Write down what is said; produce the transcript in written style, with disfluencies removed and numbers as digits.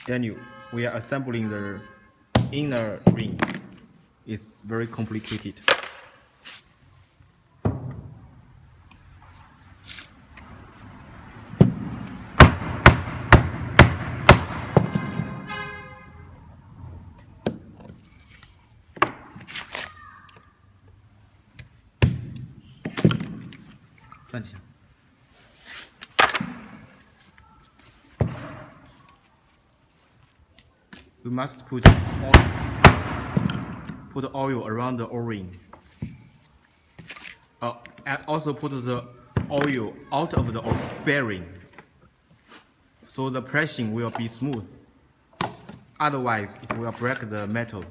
Daniel, we are assembling the inner ring. It's very complicated. We must put oil around the O-ring. And also put the oil out of the bearing, so the pressing will be smooth. Otherwise, it will break the metal.